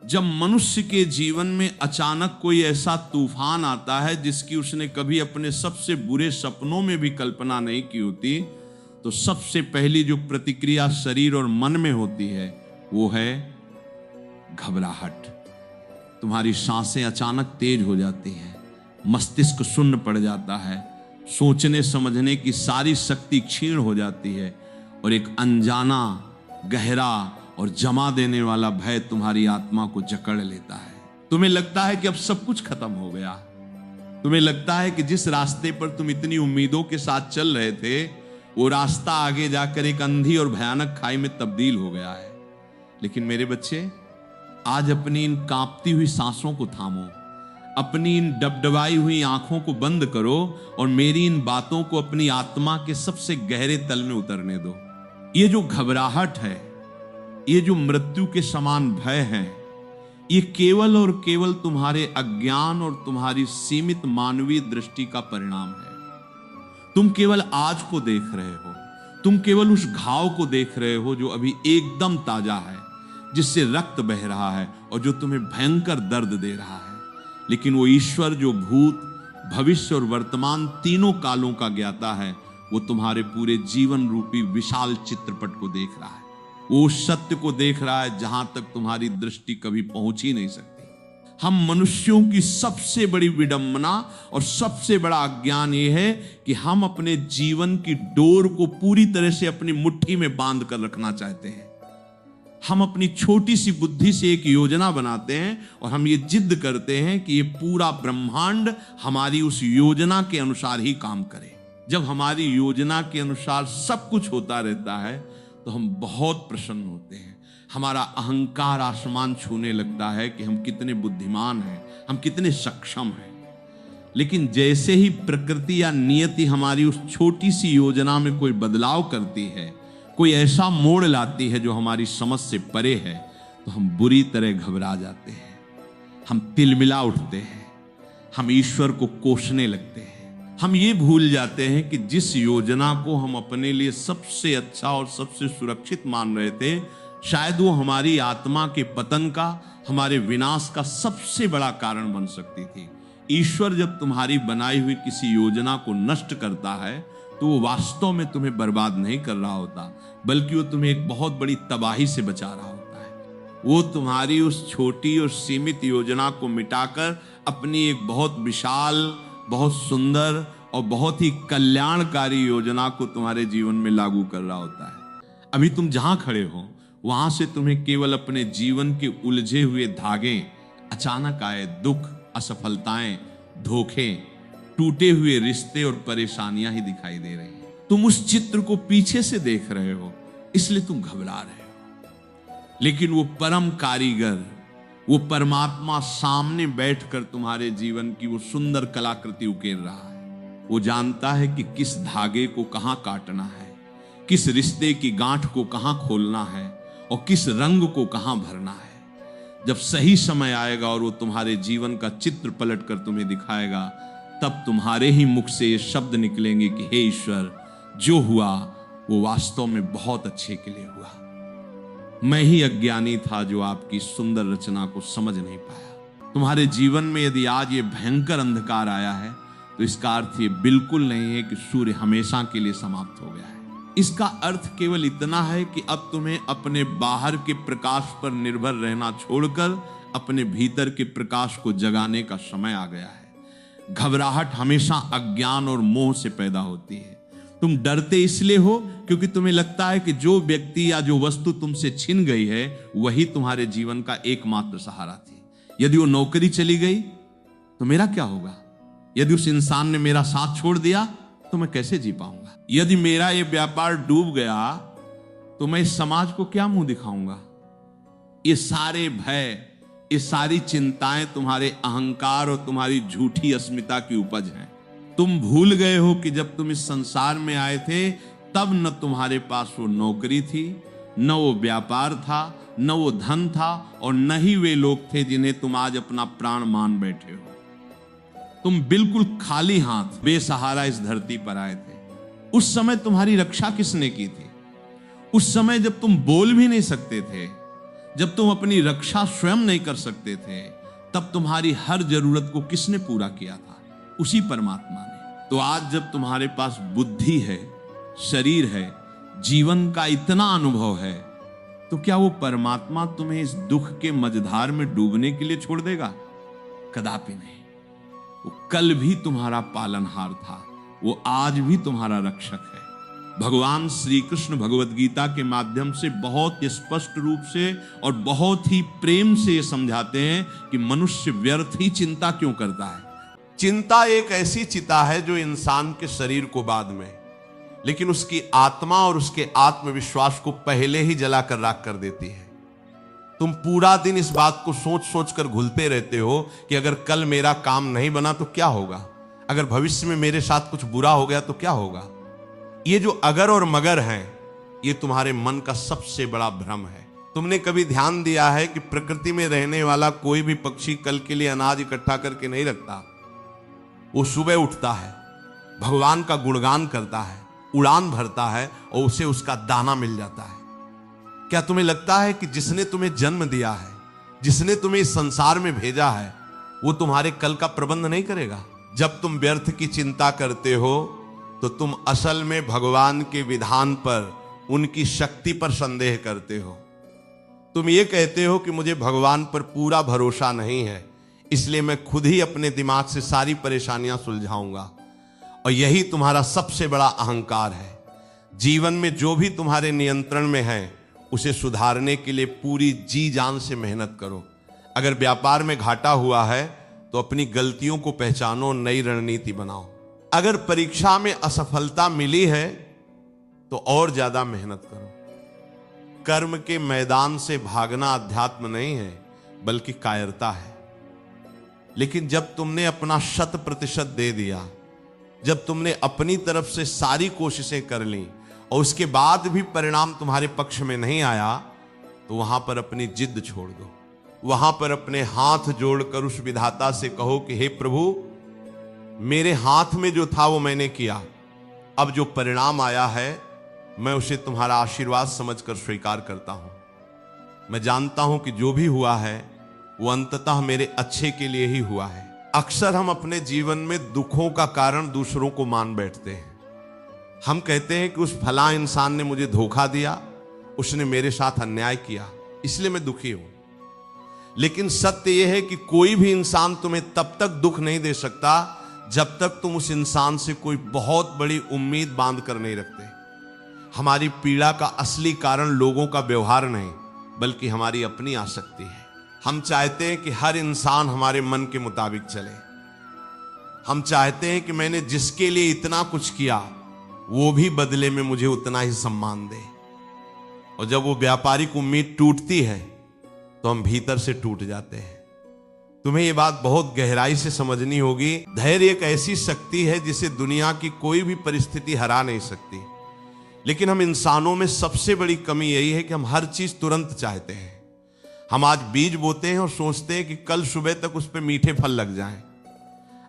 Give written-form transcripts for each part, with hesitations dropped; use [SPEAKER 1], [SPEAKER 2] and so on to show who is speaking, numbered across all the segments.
[SPEAKER 1] जब मनुष्य के जीवन में अचानक कोई ऐसा तूफान आता है जिसकी उसने कभी अपने सबसे बुरे सपनों में भी कल्पना नहीं की होती, तो सबसे पहली जो प्रतिक्रिया शरीर और मन में होती है वो है घबराहट। तुम्हारी सांसें अचानक तेज हो जाती हैं, मस्तिष्क शून्य पड़ जाता है, सोचने समझने की सारी शक्ति क्षीण हो जाती है और एक अनजाना, गहरा और जमा देने वाला भय तुम्हारी आत्मा को जकड़ लेता है। तुम्हें लगता है कि अब सब कुछ खत्म हो गया। तुम्हें लगता है कि जिस रास्ते पर तुम इतनी उम्मीदों के साथ चल रहे थे वो रास्ता आगे जाकर एक अंधी और भयानक खाई में तब्दील हो गया है। लेकिन मेरे बच्चे, आज अपनी इन कांपती हुई सांसों को थामो, अपनी इन डबडबाई हुई आंखों को बंद करो और मेरी इन बातों को अपनी आत्मा के सबसे गहरे तल में उतरने दो। ये जो घबराहट है, ये जो मृत्यु के समान भय है, ये केवल और केवल तुम्हारे अज्ञान और तुम्हारी सीमित मानवीय दृष्टि का परिणाम है। तुम केवल आज को देख रहे हो, तुम केवल उस घाव को देख रहे हो जो अभी एकदम ताजा है, जिससे रक्त बह रहा है और जो तुम्हें भयंकर दर्द दे रहा है। लेकिन वो ईश्वर जो भूत, भविष्य और वर्तमान तीनों कालों का ज्ञाता है, वो तुम्हारे पूरे जीवन रूपी विशाल चित्रपट को देख रहा है। वो उस सत्य को देख रहा है जहां तक तुम्हारी दृष्टि कभी पहुंच ही नहीं सकती। हम मनुष्यों की सबसे बड़ी विडंबना और सबसे बड़ा अज्ञान ये है कि हम अपने जीवन की डोर को पूरी तरह से अपनी मुट्ठी में बांध कर रखना चाहते हैं। हम अपनी छोटी सी बुद्धि से एक योजना बनाते हैं और हम ये जिद करते हैं कि ये पूरा ब्रह्मांड हमारी उस योजना के अनुसार ही काम करे। जब हमारी योजना के अनुसार सब कुछ होता रहता है तो हम बहुत प्रसन्न होते हैं। हमारा अहंकार आसमान छूने लगता है कि हम कितने बुद्धिमान हैं, हम कितने सक्षम हैं। लेकिन जैसे ही प्रकृति या नियति हमारी उस छोटी सी योजना में कोई बदलाव करती है, कोई ऐसा मोड़ लाती है जो हमारी समझ से परे है, तो हम बुरी तरह घबरा जाते हैं, हम तिलमिला उठते हैं, हम ईश्वर को कोसने लगते हैं। हम ये भूल जाते हैं कि जिस योजना को हम अपने लिए सबसे अच्छा और सबसे सुरक्षित मान रहे थे, शायद वो हमारी आत्मा के पतन का, हमारे विनाश का सबसे बड़ा कारण बन सकती थी। ईश्वर जब तुम्हारी बनाई हुई किसी योजना को नष्ट करता है तो वो वास्तव में तुम्हें बर्बाद नहीं कर रहा होता, बल्कि वो तुम्हें एक बहुत बड़ी तबाही से बचा रहा होता है। वो तुम्हारी उस छोटी और सीमित योजना को मिटाकर अपनी एक बहुत विशाल, बहुत सुंदर और बहुत ही कल्याणकारी योजना को तुम्हारे जीवन में लागू कर रहा होता है। अभी तुम जहां खड़े हो वहां से तुम्हें केवल अपने जीवन के उलझे हुए धागे, अचानक आए दुख, असफलताएं, धोखे, टूटे हुए रिश्ते और परेशानियां ही दिखाई दे रही हैं। तुम उस चित्र को पीछे से देख रहे हो, इसलिए तुम घबरा रहे हो। लेकिन वो परम कारीगर, वो परमात्मा सामने बैठकर तुम्हारे जीवन की वो सुंदर कलाकृति उकेर रहा है। वो जानता है कि किस धागे को कहां काटना है, किस रिश्ते की गांठ को कहां खोलना है और किस रंग को कहां भरना है। जब सही समय आएगा और वो तुम्हारे जीवन का चित्र पलट कर तुम्हें दिखाएगा, तब तुम्हारे ही मुख से ये शब्द निकलेंगे कि हे ईश्वर, जो हुआ वो वास्तव में बहुत अच्छे के लिए हुआ। मैं ही अज्ञानी था जो आपकी सुंदर रचना को समझ नहीं पाया। तुम्हारे जीवन में यदि आज ये भयंकर अंधकार आया है तो इसका अर्थ ये बिल्कुल नहीं है कि सूर्य हमेशा के लिए समाप्त हो गया है। इसका अर्थ केवल इतना है कि अब तुम्हें अपने बाहर के प्रकाश पर निर्भर रहना छोड़कर अपने भीतर के प्रकाश को जगाने का समय आ गया है। घबराहट हमेशा अज्ञान और मोह से पैदा होती है। तुम डरते इसलिए हो क्योंकि तुम्हें लगता है कि जो व्यक्ति या जो वस्तु तुमसे छिन गई है वही तुम्हारे जीवन का एकमात्र सहारा थी। यदि वो नौकरी चली गई तो मेरा क्या होगा? यदि उस इंसान ने मेरा साथ छोड़ दिया तो मैं कैसे जी पाऊंगा? यदि मेरा ये व्यापार डूब गया तो मैं इस समाज को क्या मुंह दिखाऊंगा? ये सारे भय, ये सारी चिंताएं तुम्हारे अहंकार और तुम्हारी झूठी अस्मिता की उपज हैं। तुम भूल गए हो कि जब तुम इस संसार में आए थे तब न तुम्हारे पास वो नौकरी थी, न वो व्यापार था, न वो धन था और न ही वे लोग थे जिन्हें तुम आज अपना प्राण मान बैठे हो। तुम बिल्कुल खाली हाथ, बेसहारा इस धरती पर आए थे। उस समय तुम्हारी रक्षा किसने की थी? उस समय जब तुम बोल भी नहीं सकते थे, जब तुम अपनी रक्षा स्वयं नहीं कर सकते थे, तब तुम्हारी हर जरूरत को किसने पूरा किया था? उसी परमात्मा ने। तो आज जब तुम्हारे पास बुद्धि है, शरीर है, जीवन का इतना अनुभव है, तो क्या वो परमात्मा तुम्हें इस दुख के मझधार में डूबने के लिए छोड़ देगा? कदापि नहीं। वो कल भी तुम्हारा पालनहार था, वो आज भी तुम्हारा रक्षक है। भगवान श्री कृष्ण भगवत गीता के माध्यम से बहुत स्पष्ट रूप से और बहुत ही प्रेम से ये समझाते हैं कि मनुष्य व्यर्थ ही चिंता क्यों करता है। चिंता एक ऐसी चिता है जो इंसान के शरीर को बाद में, लेकिन उसकी आत्मा और उसके आत्मविश्वास को पहले ही जलाकर राख कर देती है। तुम पूरा दिन इस बात को सोच सोच कर घुलते रहते हो कि अगर कल मेरा काम नहीं बना तो क्या होगा, अगर भविष्य में मेरे साथ कुछ बुरा हो गया तो क्या होगा। ये जो अगर और मगर हैं, ये तुम्हारे मन का सबसे बड़ा भ्रम है। तुमने कभी ध्यान दिया है कि प्रकृति में रहने वाला कोई भी पक्षी कल के लिए अनाज इकट्ठा करके नहीं रखता। वो सुबह उठता है, भगवान का गुणगान करता है, उड़ान भरता है और उसे उसका दाना मिल जाता है। क्या तुम्हें लगता है कि जिसने तुम्हें जन्म दिया है, जिसने तुम्हें इस संसार में भेजा है, वो तुम्हारे कल का प्रबंध नहीं करेगा? जब तुम व्यर्थ की चिंता करते हो तो तुम असल में भगवान के विधान पर, उनकी शक्ति पर संदेह करते हो। तुम ये कहते हो कि मुझे भगवान पर पूरा भरोसा नहीं है, इसलिए मैं खुद ही अपने दिमाग से सारी परेशानियां सुलझाऊंगा। और यही तुम्हारा सबसे बड़ा अहंकार है। जीवन में जो भी तुम्हारे नियंत्रण में है, उसे सुधारने के लिए पूरी जी जान से मेहनत करो। अगर व्यापार में घाटा हुआ है तो अपनी गलतियों को पहचानो, नई रणनीति बनाओ। अगर परीक्षा में असफलता मिली है तो और ज्यादा मेहनत करो। कर्म के मैदान से भागना अध्यात्म नहीं है, बल्कि कायरता है। लेकिन जब तुमने अपना 100% दे दिया, जब तुमने अपनी तरफ से सारी कोशिशें कर ली और उसके बाद भी परिणाम तुम्हारे पक्ष में नहीं आया, तो वहां पर अपनी जिद छोड़ दो। वहां पर अपने हाथ जोड़कर उस विधाता से कहो कि हे प्रभु, मेरे हाथ में जो था वो मैंने किया, अब जो परिणाम आया है मैं उसे तुम्हारा आशीर्वाद समझकर स्वीकार करता हूं। मैं जानता हूं कि जो भी हुआ है वो अंततः मेरे अच्छे के लिए ही हुआ है। अक्सर हम अपने जीवन में दुखों का कारण दूसरों को मान बैठते हैं। हम कहते हैं कि उस फला इंसान ने मुझे धोखा दिया, उसने मेरे साथ अन्याय किया, इसलिए मैं दुखी हूं। लेकिन सत्य यह है कि कोई भी इंसान तुम्हें तब तक दुख नहीं दे सकता जब तक तुम उस इंसान से कोई बहुत बड़ी उम्मीद बांध कर नहीं रखते। हमारी पीड़ा का असली कारण लोगों का व्यवहार नहीं, बल्कि हमारी अपनी आसक्ति है। हम चाहते हैं कि हर इंसान हमारे मन के मुताबिक चले। हम चाहते हैं कि मैंने जिसके लिए इतना कुछ किया, वो भी बदले में मुझे उतना ही सम्मान दे। और जब वो व्यापारिक उम्मीद टूटती है तो हम भीतर से टूट जाते हैं। तुम्हें ये बात बहुत गहराई से समझनी होगी। धैर्य एक ऐसी शक्ति है जिसे दुनिया की कोई भी परिस्थिति हरा नहीं सकती। लेकिन हम इंसानों में सबसे बड़ी कमी यही है कि हम हर चीज तुरंत चाहते हैं। हम आज बीज बोते हैं और सोचते हैं कि कल सुबह तक उस पर मीठे फल लग जाएं।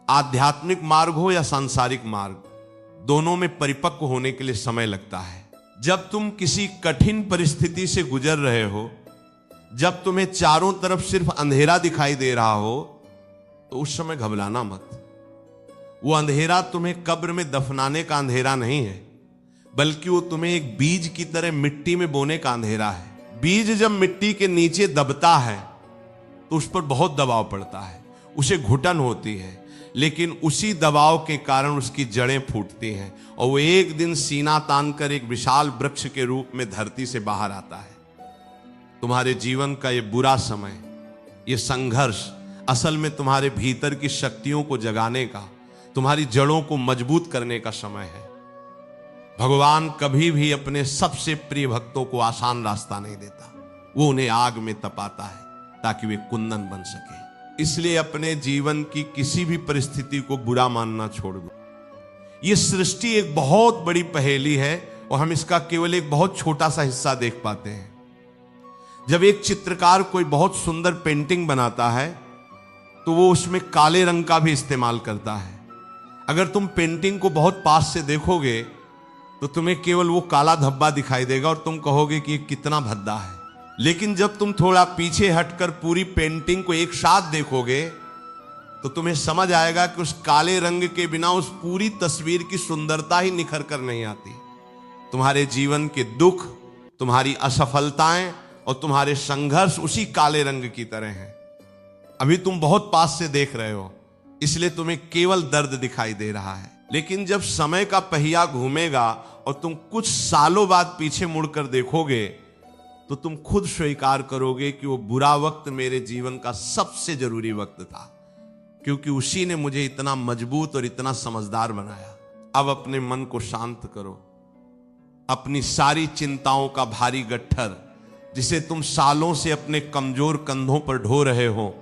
[SPEAKER 1] आध्यात्मिक मार्ग हो या सांसारिक मार्ग, दोनों में परिपक्व होने के लिए समय लगता है। जब तुम किसी कठिन परिस्थिति से गुजर रहे हो, जब तुम्हें चारों तरफ सिर्फ अंधेरा दिखाई दे रहा हो, तो उस समय घबराना मत। वो अंधेरा तुम्हें कब्र में दफनाने का अंधेरा नहीं है, बल्कि वो तुम्हें एक बीज की तरह मिट्टी में बोने का अंधेरा है। बीज जब मिट्टी के नीचे दबता है तो उस पर बहुत दबाव पड़ता है, उसे घुटन होती है, लेकिन उसी दबाव के कारण उसकी जड़ें फूटती हैं और वो एक दिन सीना तानकर एक विशाल वृक्ष के रूप में धरती से बाहर आता है। तुम्हारे जीवन का ये बुरा समय, ये संघर्ष असल में तुम्हारे भीतर की शक्तियों को जगाने का, तुम्हारी जड़ों को मजबूत करने का समय है। भगवान कभी भी अपने सबसे प्रिय भक्तों को आसान रास्ता नहीं देता। वो उन्हें आग में तपाता है ताकि वे कुंदन बन सके। इसलिए अपने जीवन की किसी भी परिस्थिति को बुरा मानना छोड़ दो। ये सृष्टि एक बहुत बड़ी पहेली है और हम इसका केवल एक बहुत छोटा सा हिस्सा देख पाते हैं। जब एक चित्रकार कोई बहुत सुंदर पेंटिंग बनाता है तो वो उसमें काले रंग का भी इस्तेमाल करता है। अगर तुम पेंटिंग को बहुत पास से देखोगे तो तुम्हें केवल वो काला धब्बा दिखाई देगा और तुम कहोगे कि ये कितना भद्दा है। लेकिन जब तुम थोड़ा पीछे हटकर पूरी पेंटिंग को एक साथ देखोगे तो तुम्हें समझ आएगा कि उस काले रंग के बिना उस पूरी तस्वीर की सुंदरता ही निखर कर नहीं आती। तुम्हारे जीवन के दुख, तुम्हारी असफलताएं और तुम्हारे संघर्ष उसी काले रंग की तरह हैं। अभी तुम बहुत पास से देख रहे हो, इसलिए तुम्हें केवल दर्द दिखाई दे रहा है। लेकिन जब समय का पहिया घूमेगा और तुम कुछ सालों बाद पीछे मुड़कर देखोगे तो तुम खुद स्वीकार करोगे कि वो बुरा वक्त मेरे जीवन का सबसे जरूरी वक्त था, क्योंकि उसी ने मुझे इतना मजबूत और इतना समझदार बनाया। अब अपने मन को शांत करो। अपनी सारी चिंताओं का भारी गट्ठर, जिसे तुम सालों से अपने कमजोर कंधों पर ढो रहे हो,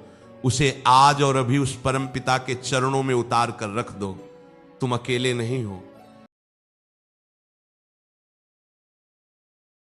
[SPEAKER 1] उसे आज और अभी उस परमपिता के चरणों में उतार कर रख दो। तुम अकेले नहीं हो।